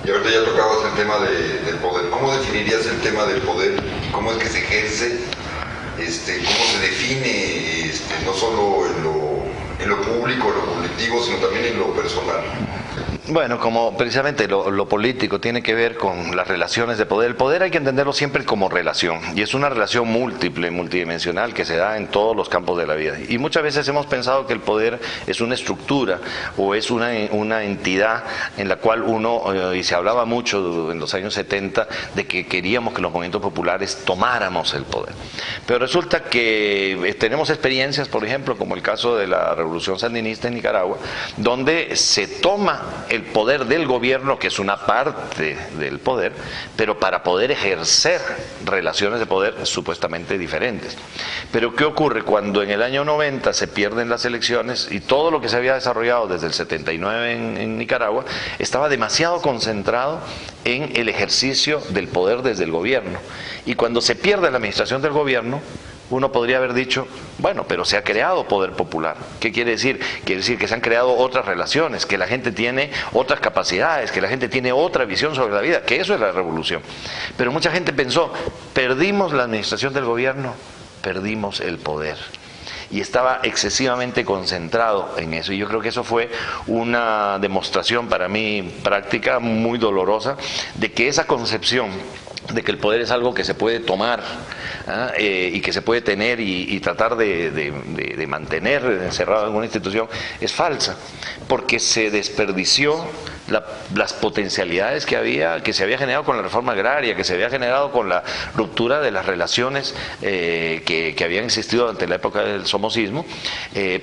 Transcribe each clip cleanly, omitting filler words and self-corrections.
Y ahorita ya tocabas el tema del poder. ¿Cómo definirías el tema del poder y cómo es que se ejerce? ¿Cómo se define, no solo en lo público, en lo colectivo, sino también en lo personal? Bueno, como precisamente lo político tiene que ver con las relaciones de poder. El poder hay que entenderlo siempre como relación, y es una relación múltiple, multidimensional, que se da en todos los campos de la vida. Y muchas veces hemos pensado que el poder es una estructura o es una entidad en la cual uno, y se hablaba mucho en los años 70, de que queríamos que los movimientos populares tomáramos el poder. Pero resulta que tenemos experiencias, por ejemplo, como el caso de la Revolución Sandinista en Nicaragua, donde se toma el poder del gobierno, que es una parte del poder, pero para poder ejercer relaciones de poder supuestamente diferentes. Pero ¿qué ocurre? Cuando en el año 90 se pierden las elecciones y todo lo que se había desarrollado desde el 79 en Nicaragua estaba demasiado concentrado en el ejercicio del poder desde el gobierno. Y cuando se pierde la administración del gobierno, uno podría haber dicho, bueno, pero se ha creado poder popular. ¿Qué quiere decir? Quiere decir que se han creado otras relaciones, que la gente tiene otras capacidades, que la gente tiene otra visión sobre la vida, que eso es la revolución. Pero mucha gente pensó, perdimos la administración del gobierno, perdimos el poder. Y estaba excesivamente concentrado en eso. Y yo creo que eso fue una demostración para mí práctica, muy dolorosa, de que esa concepción de que el poder es algo que se puede tomar y que se puede tener y tratar de mantener encerrado en una institución es falsa, porque se desperdició las potencialidades que se había generado con la reforma agraria, que se había generado con la ruptura de las relaciones que habían existido durante la época del somocismo.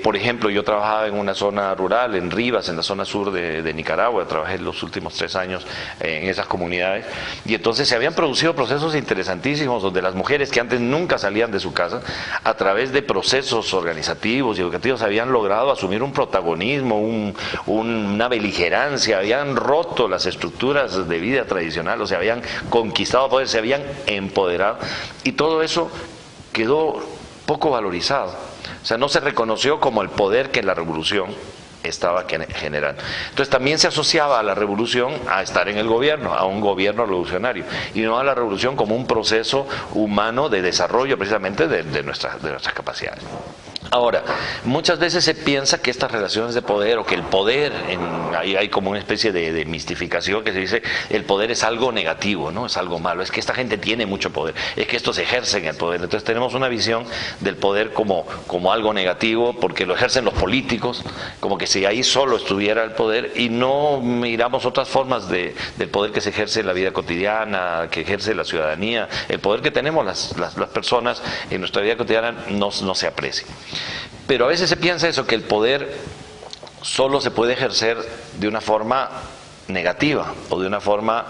Por ejemplo, yo trabajaba en una zona rural, en Rivas, en la zona sur de Nicaragua, trabajé los últimos 3 años en esas comunidades, y entonces se habían producido procesos interesantísimos donde las mujeres que antes nunca salían de su casa, a través de procesos organizativos y educativos, habían logrado asumir un protagonismo, una beligerancia, habían roto las estructuras de vida tradicional, o sea, habían conquistado poder, se habían empoderado, y todo eso quedó poco valorizado. O sea, no se reconoció como el poder que la revolución estaba generando. Entonces también se asociaba a la revolución a estar en el gobierno, a un gobierno revolucionario, y no a la revolución como un proceso humano de desarrollo precisamente de nuestras capacidades. Ahora, muchas veces se piensa que estas relaciones de poder, o que el poder, ahí hay como una especie de mistificación que se dice, el poder es algo negativo, ¿no? Es algo malo, es que esta gente tiene mucho poder, es que estos ejercen el poder. Entonces tenemos una visión del poder como algo negativo, porque lo ejercen los políticos, como que si ahí solo estuviera el poder, y no miramos otras formas del poder que se ejerce en la vida cotidiana, que ejerce la ciudadanía, el poder que tenemos las personas en nuestra vida cotidiana no se aprecia. Pero a veces se piensa eso, que el poder solo se puede ejercer de una forma negativa o de una forma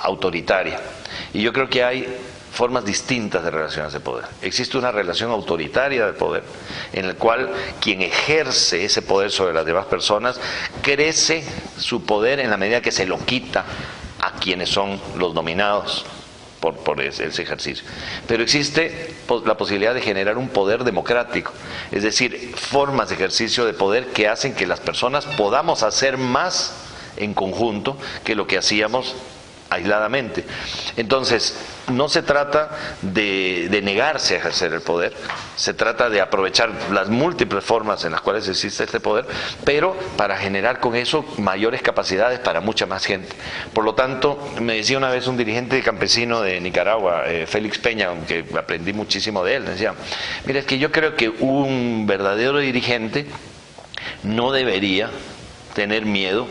autoritaria. Y yo creo que hay formas distintas de relaciones de poder. Existe una relación autoritaria de poder, en la cual quien ejerce ese poder sobre las demás personas crece su poder en la medida que se lo quita a quienes son los dominados por ese ejercicio. Pero existe la posibilidad de generar un poder democrático, es decir, formas de ejercicio de poder que hacen que las personas podamos hacer más en conjunto que lo que hacíamos aisladamente. Entonces, no se trata de negarse a ejercer el poder, se trata de aprovechar las múltiples formas en las cuales existe este poder, pero para generar con eso mayores capacidades para mucha más gente. Por lo tanto, me decía una vez un dirigente campesino de Nicaragua, Félix Peña, que aprendí muchísimo de él, decía, mira, es que yo creo que un verdadero dirigente no debería tener miedo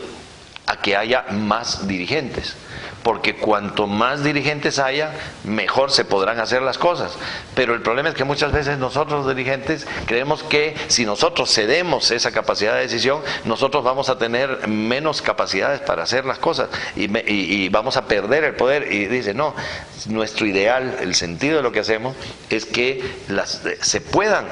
a que haya más dirigentes, porque cuanto más dirigentes haya, mejor se podrán hacer las cosas. Pero el problema es que muchas veces nosotros los dirigentes creemos que si nosotros cedemos esa capacidad de decisión, nosotros vamos a tener menos capacidades para hacer las cosas y vamos a perder el poder. Y dice, no, nuestro ideal, el sentido de lo que hacemos es que se puedan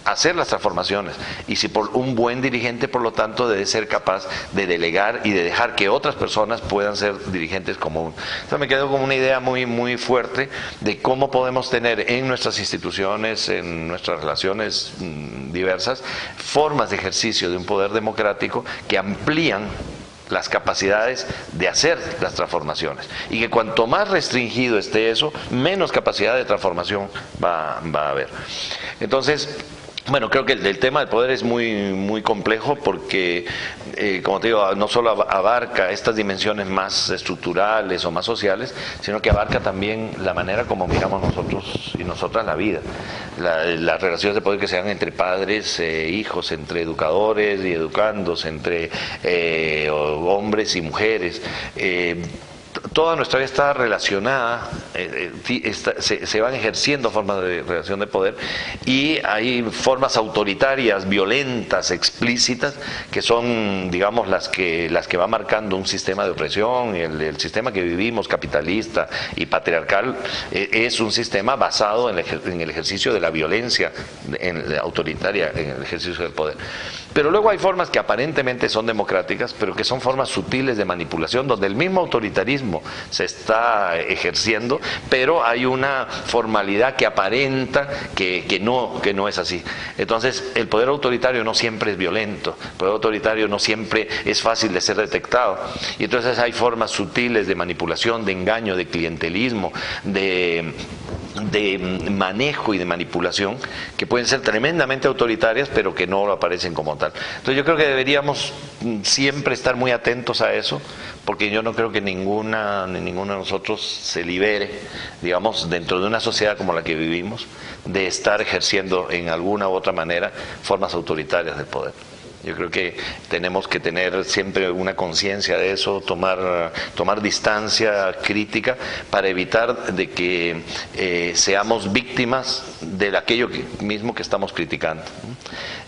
hacer las transformaciones, y si por un buen dirigente, por lo tanto, debe ser capaz de delegar y de dejar que otras personas puedan ser dirigentes como uno. Entonces me quedo con una idea muy, muy fuerte de cómo podemos tener en nuestras instituciones, en nuestras relaciones diversas, formas de ejercicio de un poder democrático que amplían las capacidades de hacer las transformaciones, y que cuanto más restringido esté eso, menos capacidad de transformación va a haber. Entonces, bueno, creo que el tema del poder es muy complejo porque, como te digo, no solo abarca estas dimensiones más estructurales o más sociales, sino que abarca también la manera como miramos nosotros y nosotras la vida. Las relaciones de poder que se dan entre padres e hijos, entre educadores y educandos, entre hombres y mujeres. Toda nuestra vida está relacionada, se van ejerciendo formas de relación de poder, y hay formas autoritarias, violentas, explícitas, que son, digamos, las que van marcando un sistema de opresión. El sistema que vivimos, capitalista y patriarcal, es un sistema basado en el ejercicio de la violencia autoritaria, en el ejercicio del poder. Pero luego hay formas que aparentemente son democráticas, pero que son formas sutiles de manipulación, donde el mismo autoritarismo se está ejerciendo, pero hay una formalidad que aparenta que no es así. Entonces, el poder autoritario no siempre es violento, el poder autoritario no siempre es fácil de ser detectado. Y entonces hay formas sutiles de manipulación, de engaño, de clientelismo, de manejo y de manipulación, que pueden ser tremendamente autoritarias, pero que no aparecen como tal. Entonces yo creo que deberíamos siempre estar muy atentos a eso, porque yo no creo que ninguno de nosotros se libere, digamos, dentro de una sociedad como la que vivimos, de estar ejerciendo en alguna u otra manera formas autoritarias del poder. Yo creo que tenemos que tener siempre una conciencia de eso, tomar distancia crítica para evitar de que seamos víctimas de aquello mismo que estamos criticando.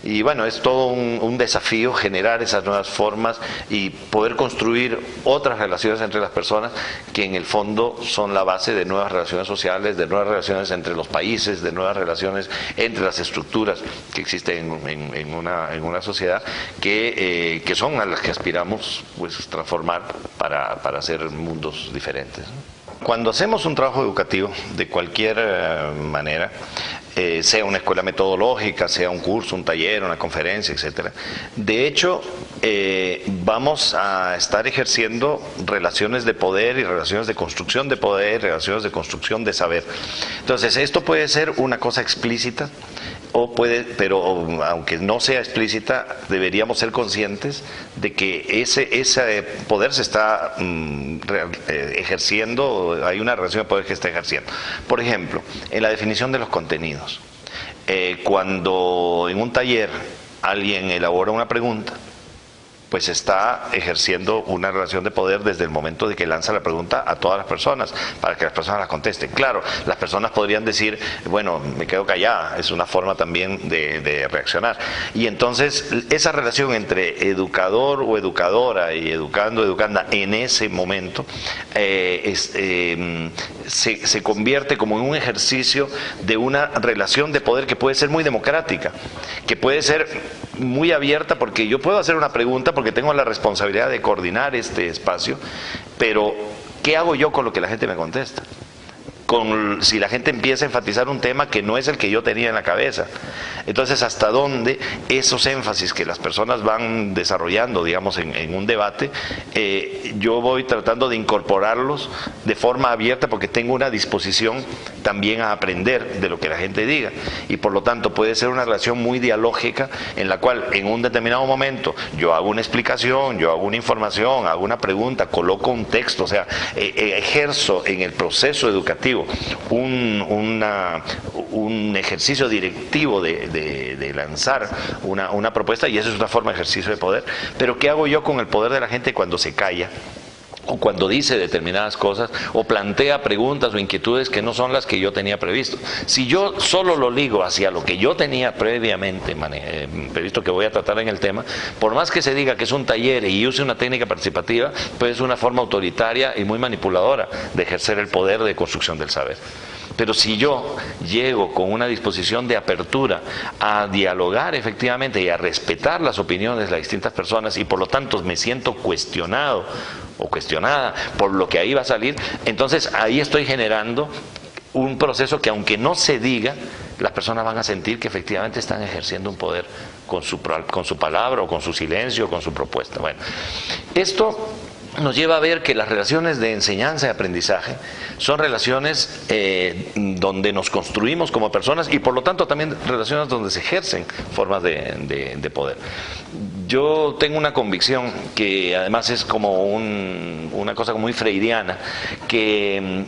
Y bueno, es todo un desafío generar esas nuevas formas y poder construir otras relaciones entre las personas que en el fondo son la base de nuevas relaciones sociales, de nuevas relaciones entre los países, de nuevas relaciones entre las estructuras que existen en una sociedad, que son a las que aspiramos, pues, transformar para hacer mundos diferentes. Cuando hacemos un trabajo educativo de cualquier manera, sea una escuela metodológica, sea un curso, un taller, una conferencia, etcétera, de hecho vamos a estar ejerciendo relaciones de poder y relaciones de construcción de poder, relaciones de construcción de saber. Entonces, esto puede ser una cosa explícita, pero aunque no sea explícita, deberíamos ser conscientes de que ese poder se está ejerciendo, hay una relación de poder que está ejerciendo. Por ejemplo, en la definición de los contenidos. Cuando en un taller alguien elabora una pregunta, pues está ejerciendo una relación de poder desde el momento de que lanza la pregunta a todas las personas, para que las personas las contesten. Claro, las personas podrían decir, bueno, me quedo callada, es una forma también de reaccionar. Y entonces, esa relación entre educador o educadora y educando o educanda en ese momento, se convierte como en un ejercicio de una relación de poder que puede ser muy democrática, que puede ser muy abierta, porque yo puedo hacer una pregunta porque tengo la responsabilidad de coordinar este espacio, pero ¿qué hago yo con lo que la gente me contesta? Si la gente empieza a enfatizar un tema que no es el que yo tenía en la cabeza. Entonces, ¿hasta dónde esos énfasis que las personas van desarrollando, digamos, en un debate, yo voy tratando de incorporarlos de forma abierta, porque tengo una disposición también a aprender de lo que la gente diga? Y por lo tanto puede ser una relación muy dialógica, en la cual en un determinado momento yo hago una explicación, yo hago una información, hago una pregunta, coloco un texto, o sea, ejerzo en el proceso educativo un ejercicio directivo de lanzar una propuesta, y eso es una forma de ejercicio de poder. Pero ¿qué hago yo con el poder de la gente cuando se calla, o cuando dice determinadas cosas, o plantea preguntas o inquietudes que no son las que yo tenía previsto? Si yo solo lo ligo hacia lo que yo tenía previamente previsto que voy a tratar en el tema, por más que se diga que es un taller y use una técnica participativa, pues es una forma autoritaria y muy manipuladora de ejercer el poder de construcción del saber. Pero si yo llego con una disposición de apertura a dialogar efectivamente y a respetar las opiniones de las distintas personas, y por lo tanto me siento cuestionado o cuestionada por lo que ahí va a salir, entonces ahí estoy generando un proceso que, aunque no se diga, las personas van a sentir que efectivamente están ejerciendo un poder con su palabra o con su silencio o con su propuesta. Bueno, esto nos lleva a ver que las relaciones de enseñanza y aprendizaje son relaciones donde nos construimos como personas y por lo tanto también relaciones donde se ejercen formas de poder. Yo tengo una convicción que además es como una cosa muy freiriana, que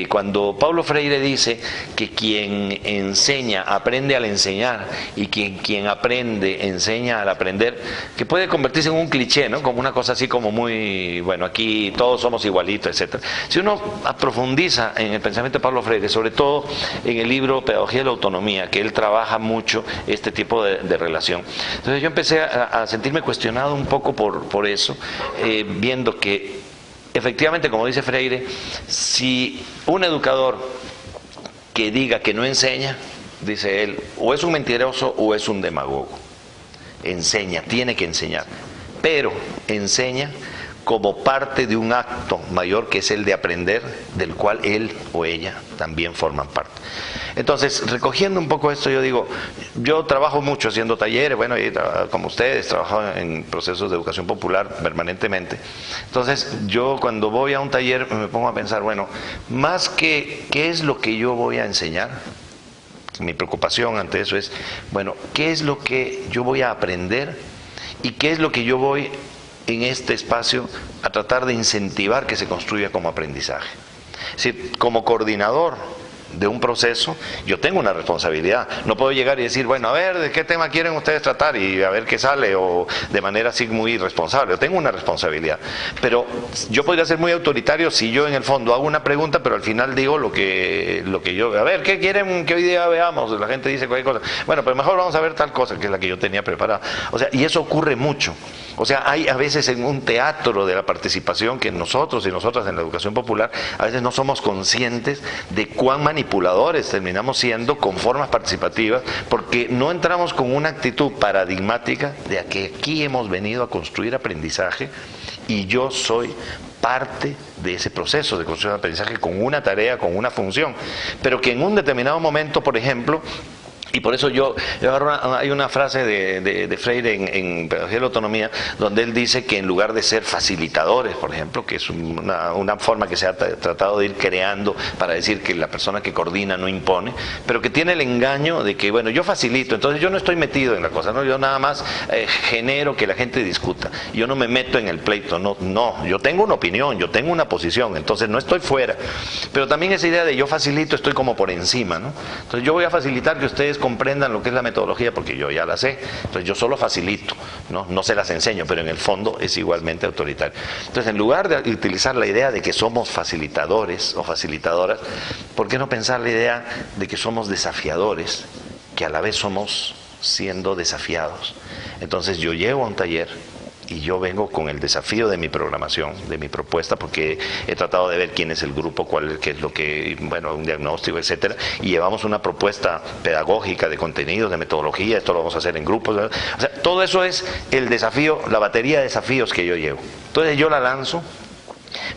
cuando Paulo Freire dice que quien enseña aprende al enseñar y quien aprende enseña al aprender, que puede convertirse en un cliché, ¿no? Como una cosa así como muy, bueno, aquí todos somos igualitos, etcétera. Si uno profundiza en el pensamiento de Paulo Freire, sobre todo en el libro Pedagogía de la Autonomía, que él trabaja mucho este tipo de relación. Entonces yo empecé a sentirme cuestionado un poco por eso, viendo que efectivamente, como dice Freire, si un educador que diga que no enseña, dice él, o es un mentiroso o es un demagogo. Enseña, tiene que enseñar, pero enseña como parte de un acto mayor que es el de aprender, del cual él o ella también forman parte. Entonces, recogiendo un poco esto, yo digo, yo trabajo mucho haciendo talleres, bueno, y como ustedes, trabajo en procesos de educación popular permanentemente. Entonces, yo cuando voy a un taller me pongo a pensar, bueno, más que qué es lo que yo voy a enseñar, mi preocupación ante eso es, bueno, qué es lo que yo voy a aprender y qué es lo que yo voy en este espacio a tratar de incentivar que se construya como aprendizaje. Es decir, como coordinador de un proceso, yo tengo una responsabilidad. No puedo llegar y decir, bueno, a ver, ¿de qué tema quieren ustedes tratar? Y a ver qué sale, o de manera así muy irresponsable. Yo tengo una responsabilidad. Pero yo podría ser muy autoritario si yo en el fondo hago una pregunta, pero al final digo lo que yo... A ver, ¿qué quieren que hoy día veamos? La gente dice cualquier cosa. Bueno, pero mejor vamos a ver tal cosa, que es la que yo tenía preparada. O sea, y eso ocurre mucho. O sea, hay a veces en un teatro de la participación que nosotros y nosotras en la educación popular a veces no somos conscientes de cuán manipuladores terminamos siendo con formas participativas, porque no entramos con una actitud paradigmática de que aquí hemos venido a construir aprendizaje y yo soy parte de ese proceso de construcción de aprendizaje con una tarea, con una función, pero que en un determinado momento, por ejemplo, y por eso hay una frase de Freire en Pedagogía de la Autonomía, donde él dice que en lugar de ser facilitadores, por ejemplo, que es una forma que se ha tratado de ir creando para decir que la persona que coordina no impone, pero que tiene el engaño de que, bueno, yo facilito, entonces yo no estoy metido en la cosa, ¿no? Yo nada más genero que la gente discuta, yo no me meto en el pleito, no, yo tengo una opinión, yo tengo una posición, entonces no estoy fuera, pero también esa idea de yo facilito, estoy como por encima, ¿no? Entonces yo voy a facilitar que ustedes comprendan lo que es la metodología porque yo ya la sé, entonces yo solo facilito, no se las enseño, pero en el fondo es igualmente autoritario. Entonces, en lugar de utilizar la idea de que somos facilitadores o facilitadoras, ¿por qué no pensar la idea de que somos desafiadores, que a la vez somos siendo desafiados? Entonces yo llego a un taller y yo vengo con el desafío de mi programación, de mi propuesta, porque he tratado de ver quién es el grupo, qué es lo que, bueno, un diagnóstico, etcétera, y llevamos una propuesta pedagógica de contenidos, de metodología, esto lo vamos a hacer en grupos, ¿verdad? O sea, todo eso es el desafío, la batería de desafíos que yo llevo. Entonces yo la lanzo,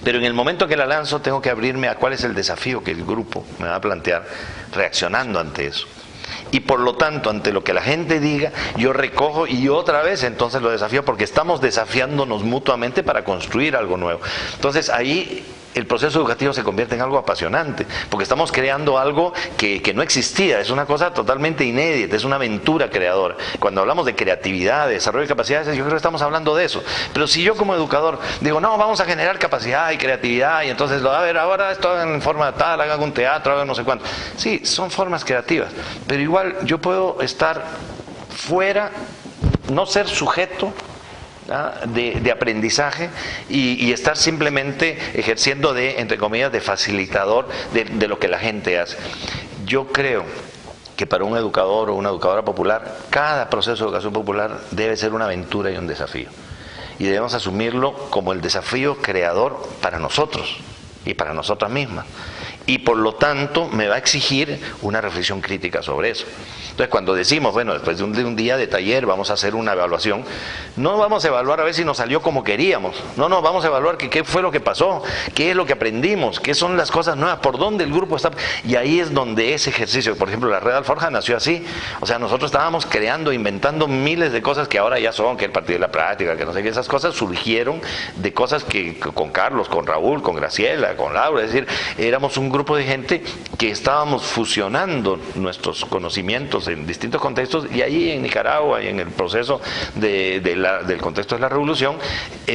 pero en el momento que la lanzo tengo que abrirme a cuál es el desafío que el grupo me va a plantear, reaccionando ante eso. Y por lo tanto, ante lo que la gente diga, yo recojo y otra vez entonces lo desafío, porque estamos desafiándonos mutuamente para construir algo nuevo. Entonces ahí el proceso educativo se convierte en algo apasionante, porque estamos creando algo que no existía, es una cosa totalmente inédita, es una aventura creadora. Cuando hablamos de creatividad, de desarrollo de capacidades, yo creo que estamos hablando de eso. Pero si yo como educador digo, no, vamos a generar capacidad y creatividad, y entonces, a ver, ahora esto en forma tal, hagan un teatro, hagan no sé cuánto. Sí, son formas creativas, pero igual yo puedo estar fuera, no ser sujeto de aprendizaje y estar simplemente ejerciendo entre comillas, de facilitador de lo que la gente hace. Yo creo que para un educador o una educadora popular, cada proceso de educación popular debe ser una aventura y un desafío. Y debemos asumirlo como el desafío creador para nosotros y para nosotras mismas. y por lo tanto me va a exigir una reflexión crítica sobre eso. Entonces, cuando decimos, bueno, después de un día de taller vamos a hacer una evaluación, no vamos a evaluar a ver si nos salió como queríamos, no, vamos a evaluar qué fue lo que pasó, qué es lo que aprendimos, qué son las cosas nuevas, por dónde el grupo está, y ahí es donde ese ejercicio, por ejemplo, la Red Alforja nació así, o sea, nosotros estábamos creando, inventando miles de cosas que ahora ya son, que el partido de la práctica, que no sé qué, esas cosas surgieron de cosas que con Carlos, con Raúl, con Graciela, con Laura, es decir, éramos un grupo de gente que estábamos fusionando nuestros conocimientos en distintos contextos, y ahí en Nicaragua y en el proceso del contexto de la revolución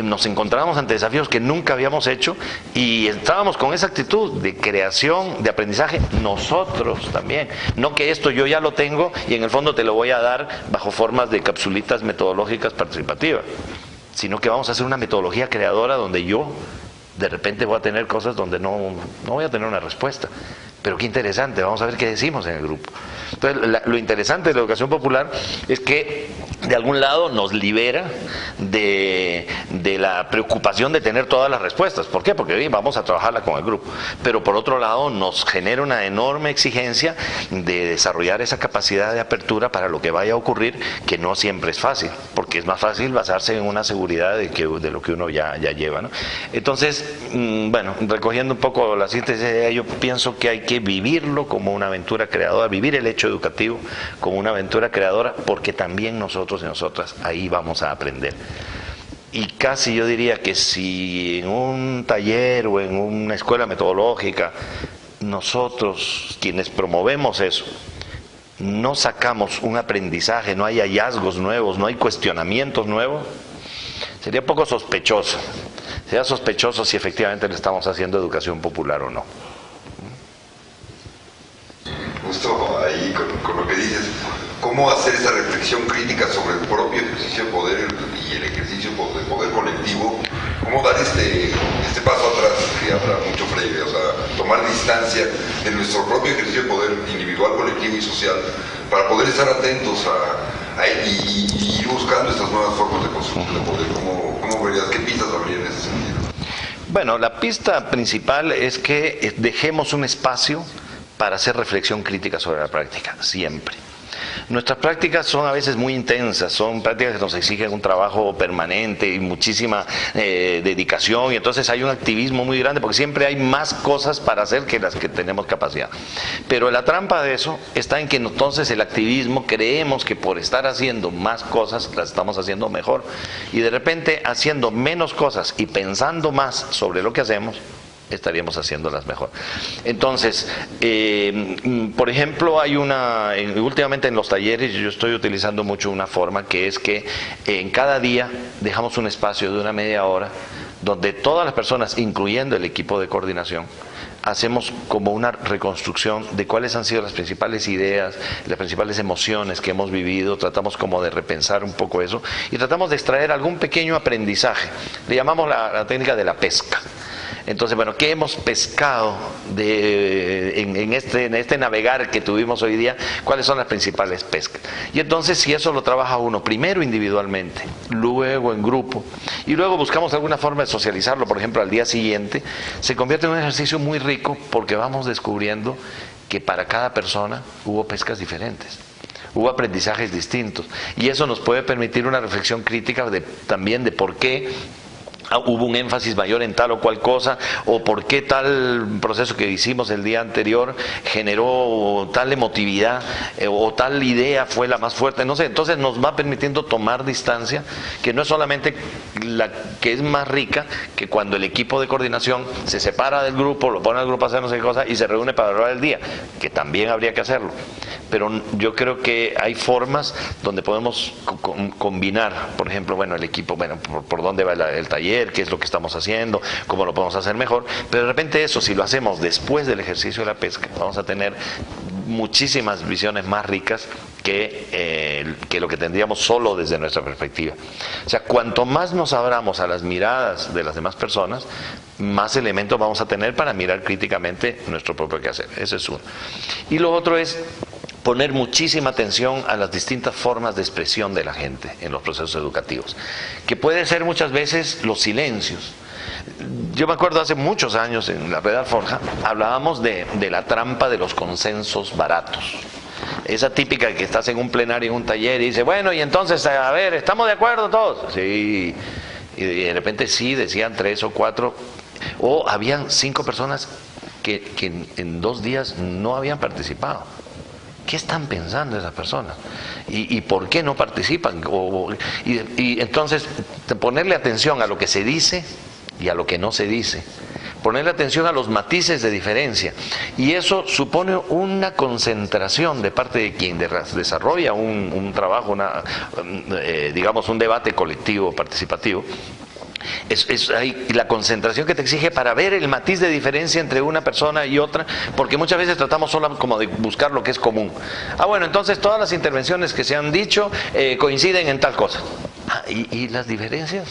nos encontrábamos ante desafíos que nunca habíamos hecho, y estábamos con esa actitud de creación, de aprendizaje nosotros también, no que esto yo ya lo tengo y en el fondo te lo voy a dar bajo formas de capsulitas metodológicas participativas, sino que vamos a hacer una metodología creadora donde yo de repente voy a tener cosas donde no voy a tener una respuesta. Pero qué interesante, vamos a ver qué decimos en el grupo. Entonces, lo interesante de la educación popular es que de algún lado nos libera de la preocupación de tener todas las respuestas. ¿Por qué? Porque vamos a trabajarla con el grupo. Pero por otro lado nos genera una enorme exigencia de desarrollar esa capacidad de apertura para lo que vaya a ocurrir, que no siempre es fácil, porque es más fácil basarse en una seguridad de lo que uno ya lleva, ¿no? Entonces, bueno, recogiendo un poco la síntesis, yo pienso que hay que vivirlo como una aventura creadora, vivir el hecho educativo como una aventura creadora, porque también nosotros y nosotras ahí vamos a aprender. Y casi yo diría que si en un taller o en una escuela metodológica nosotros quienes promovemos eso no sacamos un aprendizaje, no hay hallazgos nuevos, no hay cuestionamientos nuevos, sería poco sospechoso. Sería sospechoso si efectivamente le estamos haciendo educación popular o no. Justo ahí con lo que dices, cómo hacer esa reflexión crítica sobre el propio ejercicio de poder y el ejercicio de poder colectivo, cómo dar este paso atrás que habla mucho Freire, o sea, tomar distancia de nuestro propio ejercicio de poder individual, colectivo y social, para poder estar atentos a él y ir buscando estas nuevas formas de construcción de poder. ¿Cómo verías? ¿Qué pistas habría en ese sentido? Bueno, la pista principal es que dejemos un espacio para hacer reflexión crítica sobre la práctica, siempre. Nuestras prácticas son a veces muy intensas, son prácticas que nos exigen un trabajo permanente y muchísima dedicación, y entonces hay un activismo muy grande porque siempre hay más cosas para hacer que las que tenemos capacidad. Pero la trampa de eso está en que entonces el activismo creemos que por estar haciendo más cosas las estamos haciendo mejor, y de repente haciendo menos cosas y pensando más sobre lo que hacemos estaríamos haciéndolas mejor. Entonces, por ejemplo, hay últimamente en los talleres yo estoy utilizando mucho una forma que es que en cada día dejamos un espacio de una media hora donde todas las personas, incluyendo el equipo de coordinación, hacemos como una reconstrucción de cuáles han sido las principales ideas, las principales emociones que hemos vivido, tratamos como de repensar un poco eso y tratamos de extraer algún pequeño aprendizaje. Le llamamos la técnica de la pesca. Entonces, bueno, ¿qué hemos pescado en este navegar que tuvimos hoy día? ¿Cuáles son las principales pescas? Y entonces, si eso lo trabaja uno primero individualmente, luego en grupo, y luego buscamos alguna forma de socializarlo, por ejemplo, al día siguiente, se convierte en un ejercicio muy rico porque vamos descubriendo que para cada persona hubo pescas diferentes. Hubo aprendizajes distintos. Y eso nos puede permitir una reflexión crítica también de por qué hubo un énfasis mayor en tal o cual cosa, o por qué tal proceso que hicimos el día anterior generó tal emotividad, o tal idea fue la más fuerte, no sé. Entonces nos va permitiendo tomar distancia, que no es solamente la que es más rica, que cuando el equipo de coordinación se separa del grupo, lo pone al grupo a hacer no sé qué cosa y se reúne para hablar el día, que también habría que hacerlo. Pero yo creo que hay formas donde podemos combinar, por ejemplo, bueno, el equipo, bueno, por dónde va el taller, qué es lo que estamos haciendo, cómo lo podemos hacer mejor, pero de repente eso, si lo hacemos después del ejercicio de la pesca, vamos a tener muchísimas visiones más ricas que lo que tendríamos solo desde nuestra perspectiva. O sea, cuanto más nos abramos a las miradas de las demás personas, más elementos vamos a tener para mirar críticamente nuestro propio quehacer. Ese es uno. Y lo otro es poner muchísima atención a las distintas formas de expresión de la gente en los procesos educativos, que puede ser muchas veces los silencios. Yo me acuerdo hace muchos años en la Red Alforja, hablábamos de la trampa de los consensos baratos. Esa típica que estás en un plenario, en un taller y dice, bueno, y entonces, a ver, ¿estamos de acuerdo todos? Sí, y de repente sí, decían 3 o 4, o habían 5 personas que en 2 días no habían participado. ¿Qué están pensando esas personas? ¿Y por qué no participan? Y entonces, ponerle atención a lo que se dice y a lo que no se dice. Ponerle atención a los matices de diferencia. Y eso supone una concentración de parte de quien desarrolla un trabajo, digamos, un debate colectivo, participativo. Es ahí la concentración que te exige para ver el matiz de diferencia entre una persona y otra, porque muchas veces tratamos solo como de buscar lo que es común. Bueno, entonces todas las intervenciones que se han dicho coinciden en tal cosa. ¿Y las diferencias?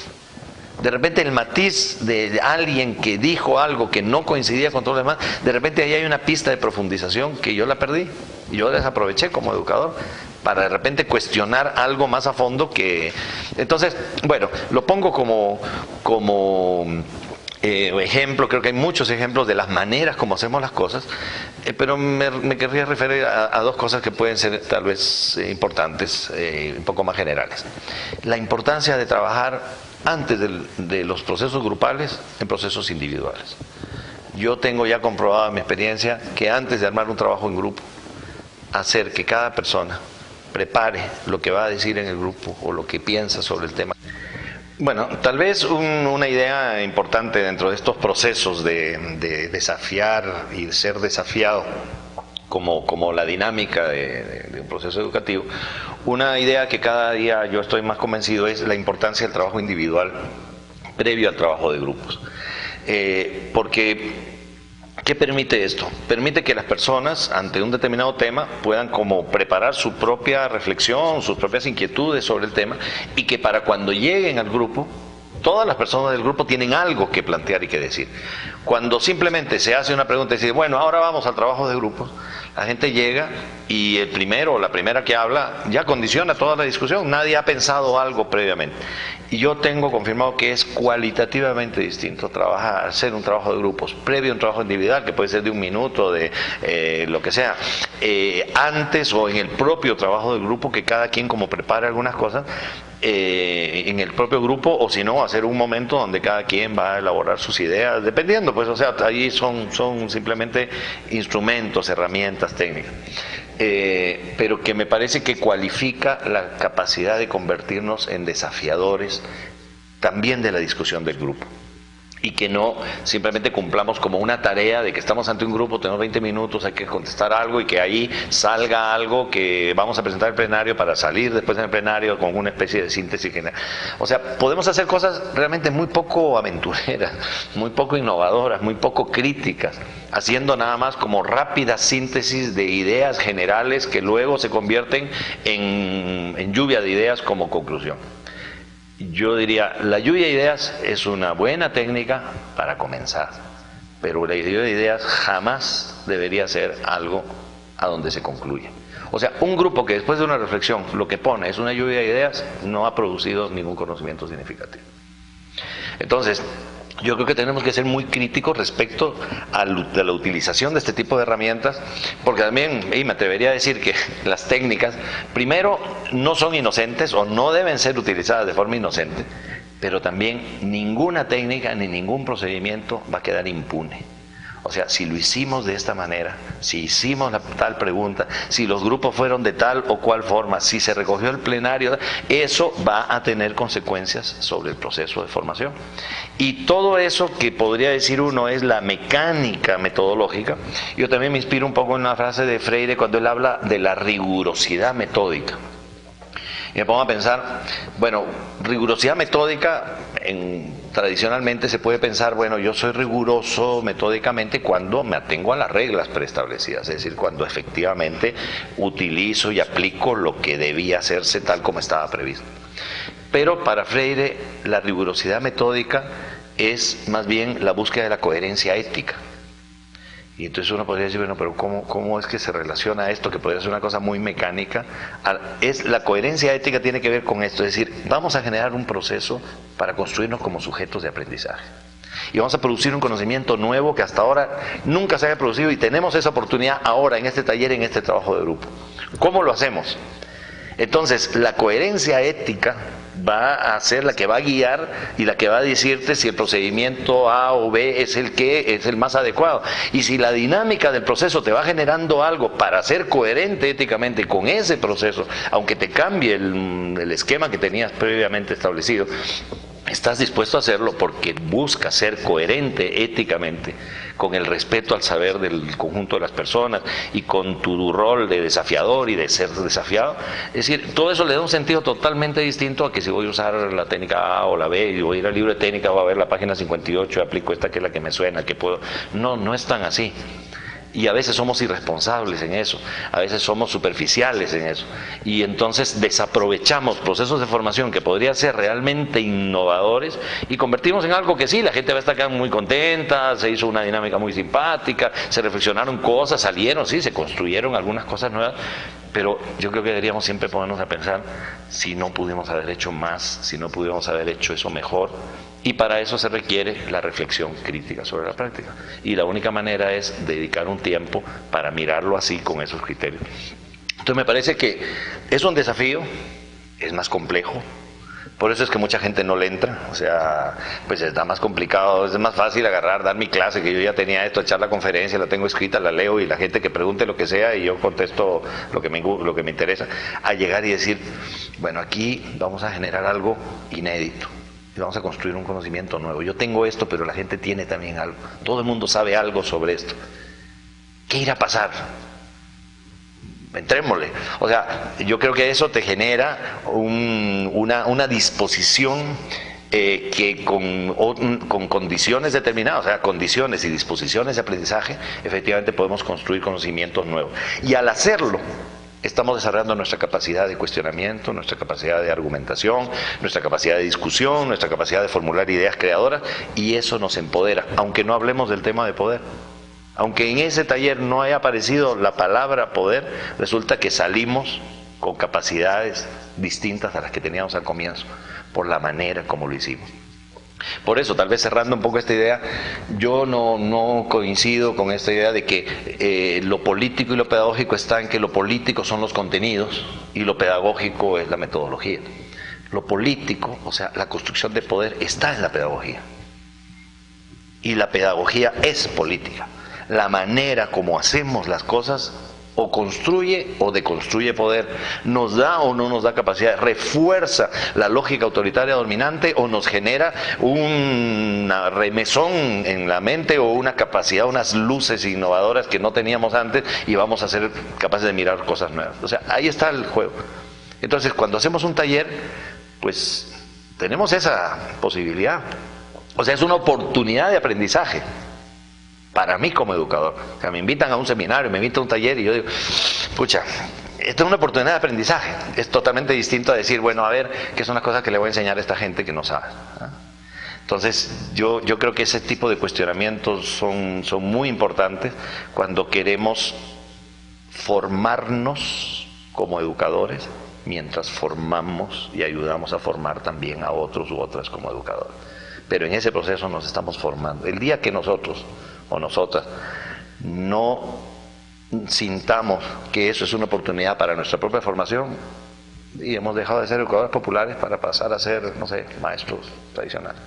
De repente el matiz de alguien que dijo algo que no coincidía con todo lo demás, de repente ahí hay una pista de profundización que yo la perdí. Yo desaproveché como educador para de repente cuestionar algo más a fondo que... Entonces, bueno, lo pongo como ejemplo. Creo que hay muchos ejemplos de las maneras como hacemos las cosas, pero me querría referir a 2 cosas que pueden ser tal vez importantes, un poco más generales. La importancia de trabajar antes de los procesos grupales en procesos individuales. Yo tengo ya comprobado en mi experiencia que antes de armar un trabajo en grupo, hacer que cada persona prepare lo que va a decir en el grupo o lo que piensa sobre el tema. Bueno, tal vez una idea importante dentro de estos procesos de desafiar y de ser desafiado como la dinámica de un proceso educativo, una idea que cada día yo estoy más convencido es la importancia del trabajo individual previo al trabajo de grupos. Porque ¿qué permite esto? Permite que las personas ante un determinado tema puedan como preparar su propia reflexión, sus propias inquietudes sobre el tema, y que para cuando lleguen al grupo, todas las personas del grupo tienen algo que plantear y que decir. Cuando simplemente se hace una pregunta y se dice, bueno, ahora vamos al trabajo de grupos, la gente llega y el primero o la primera que habla ya condiciona toda la discusión. Nadie ha pensado algo previamente. Y yo tengo confirmado que es cualitativamente distinto hacer un trabajo de grupos previo a un trabajo individual, que puede ser de 1 minuto, de lo que sea, antes o en el propio trabajo del grupo, que cada quien como prepare algunas cosas en el propio grupo, o si no, hacer un momento donde cada quien va a elaborar sus ideas, dependiendo, pues, o sea, ahí son simplemente instrumentos, herramientas técnicas. Pero que me parece que cualifica la capacidad de convertirnos en desafiadores también de la discusión del grupo. Y que no simplemente cumplamos como una tarea de que estamos ante un grupo, tenemos 20 minutos, hay que contestar algo y que ahí salga algo que vamos a presentar en el plenario para salir después en el plenario con una especie de síntesis general. O sea, podemos hacer cosas realmente muy poco aventureras, muy poco innovadoras, muy poco críticas, haciendo nada más como rápidas síntesis de ideas generales que luego se convierten en lluvia de ideas como conclusión. Yo diría, la lluvia de ideas es una buena técnica para comenzar, pero la lluvia de ideas jamás debería ser algo a donde se concluye. O sea, un grupo que después de una reflexión lo que pone es una lluvia de ideas no ha producido ningún conocimiento significativo. Entonces, yo creo que tenemos que ser muy críticos respecto a la utilización de este tipo de herramientas, porque también, y me atrevería a decir que las técnicas, primero, no son inocentes o no deben ser utilizadas de forma inocente, pero también ninguna técnica ni ningún procedimiento va a quedar impune. O sea, si lo hicimos de esta manera, si hicimos tal pregunta, si los grupos fueron de tal o cual forma, si se recogió el plenario, eso va a tener consecuencias sobre el proceso de formación. Y todo eso que podría decir uno es la mecánica metodológica. Yo también me inspiro un poco en una frase de Freire cuando él habla de la rigurosidad metódica. Y me pongo a pensar, bueno, rigurosidad metódica, tradicionalmente se puede pensar, bueno, yo soy riguroso metódicamente cuando me atengo a las reglas preestablecidas, es decir, cuando efectivamente utilizo y aplico lo que debía hacerse tal como estaba previsto. Pero para Freire, la rigurosidad metódica es más bien la búsqueda de la coherencia ética. Y entonces uno podría decir, bueno, pero ¿cómo es que se relaciona esto, que podría ser una cosa muy mecánica? La coherencia ética tiene que ver con esto, es decir, vamos a generar un proceso para construirnos como sujetos de aprendizaje. Y vamos a producir un conocimiento nuevo que hasta ahora nunca se haya producido, y tenemos esa oportunidad ahora en este taller, en este trabajo de grupo. ¿Cómo lo hacemos? Entonces, la coherencia ética va a ser la que va a guiar y la que va a decirte si el procedimiento A o B es el más adecuado. Y si la dinámica del proceso te va generando algo para ser coherente éticamente con ese proceso, aunque te cambie el esquema que tenías previamente establecido, estás dispuesto a hacerlo porque buscas ser coherente éticamente con el respeto al saber del conjunto de las personas y con tu rol de desafiador y de ser desafiado. Es decir, todo eso le da un sentido totalmente distinto a que si voy a usar la técnica A o la B y voy a ir al libro de técnica, voy a ver la página 58 y aplico esta que es la que me suena, que puedo. No, no es tan así. Y a veces somos irresponsables en eso, a veces somos superficiales en eso. Y entonces desaprovechamos procesos de formación que podrían ser realmente innovadores y convertimos en algo que sí, la gente va a estar muy contenta, se hizo una dinámica muy simpática, se reflexionaron cosas, salieron, sí, se construyeron algunas cosas nuevas, pero yo creo que deberíamos siempre ponernos a pensar si no pudimos haber hecho más, si no pudimos haber hecho eso mejor. Y para eso se requiere la reflexión crítica sobre la práctica. Y la única manera es dedicar un tiempo para mirarlo así, con esos criterios. Entonces me parece que es un desafío, es más complejo. Por eso es que mucha gente no le entra, o sea, pues está más complicado, es más fácil dar mi clase, que yo ya tenía esto, echar la conferencia, la tengo escrita, la leo y la gente que pregunte lo que sea y yo contesto lo que me interesa, a llegar y decir, bueno, aquí vamos a generar algo inédito. Y vamos a construir un conocimiento nuevo. Yo tengo esto, pero la gente tiene también algo. Todo el mundo sabe algo sobre esto. ¿Qué irá a pasar? Entrémosle. O sea, yo creo que eso te genera una disposición que con condiciones determinadas, o sea, condiciones y disposiciones de aprendizaje, efectivamente podemos construir conocimientos nuevos. Y al hacerlo, estamos desarrollando nuestra capacidad de cuestionamiento, nuestra capacidad de argumentación, nuestra capacidad de discusión, nuestra capacidad de formular ideas creadoras, y eso nos empodera, aunque no hablemos del tema de poder. Aunque en ese taller no haya aparecido la palabra poder, resulta que salimos con capacidades distintas a las que teníamos al comienzo, por la manera como lo hicimos. Por eso, tal vez cerrando un poco esta idea, yo no coincido con esta idea de que lo político y lo pedagógico está en que lo político son los contenidos y lo pedagógico es la metodología. Lo político, o sea, la construcción de poder, está en la pedagogía. Y la pedagogía es política. La manera como hacemos las cosas o construye o deconstruye poder, nos da o no nos da capacidad, refuerza la lógica autoritaria dominante o nos genera una remesón en la mente o una capacidad, unas luces innovadoras que no teníamos antes y vamos a ser capaces de mirar cosas nuevas. O sea, ahí está el juego. Entonces, cuando hacemos un taller, pues tenemos esa posibilidad. O sea, es una oportunidad de aprendizaje. Para mí como educador, o sea, me invitan a un seminario, me invitan a un taller y yo digo, pucha, esto es una oportunidad de aprendizaje, es totalmente distinto a decir, bueno, a ver, qué son las cosas que le voy a enseñar a esta gente que no sabe. Entonces, yo creo que ese tipo de cuestionamientos son muy importantes cuando queremos formarnos como educadores, mientras formamos y ayudamos a formar también a otros u otras como educadores. Pero en ese proceso nos estamos formando. El día que nosotros o nosotras no sintamos que eso es una oportunidad para nuestra propia formación y hemos dejado de ser educadores populares para pasar a ser, no sé, maestros tradicionales.